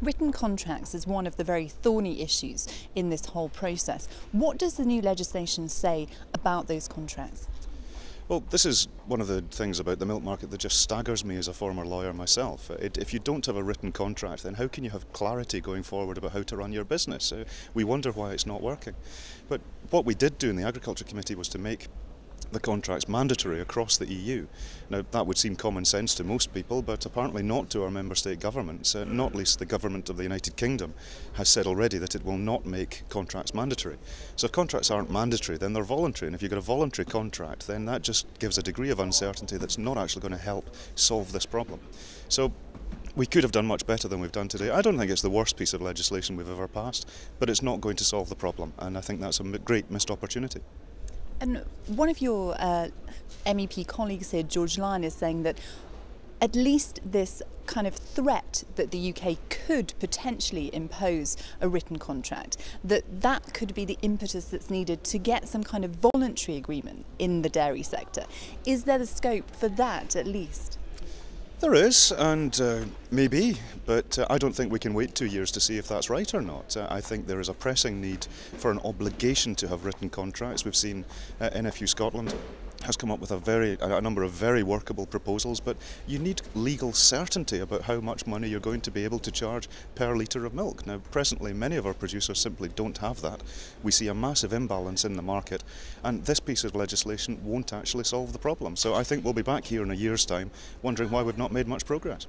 Written contracts is one of the very thorny issues in this whole process. What does the new legislation say about those contracts? Well, this is one of the things about the milk market that just staggers me as a former lawyer myself. If you don't have a written contract, then how can you have clarity going forward about how to run your business? We wonder why it's not working. But what we did do in the Agriculture Committee was to make the contracts mandatory across the EU. Now, that would seem common sense to most people, but apparently not to our member state governments. Not least the government of the United Kingdom has said already that it will not make contracts mandatory. So if contracts aren't mandatory, then they're voluntary, and if you've got a voluntary contract, then that just gives a degree of uncertainty that's not actually going to help solve this problem. So we could have done much better than we've done today. I don't think it's the worst piece of legislation we've ever passed, but it's not going to solve the problem, and I think that's a great missed opportunity. And one of your MEP colleagues here, George Lyon, is saying that at least this kind of threat that the UK could potentially impose a written contract, that could be the impetus that's needed to get some kind of voluntary agreement in the dairy sector. Is there the scope for that at least? There is, and maybe, but I don't think we can wait 2 years to see if that's right or not. I think there is a pressing need for an obligation to have written contracts. We've seen NFU Scotland has come up with a number of very workable proposals, but you need legal certainty about how much money you're going to be able to charge per litre of milk. Now, presently, many of our producers simply don't have that. We see a massive imbalance in the market, and this piece of legislation won't actually solve the problem. So I think we'll be back here in a year's time wondering why we've not made much progress.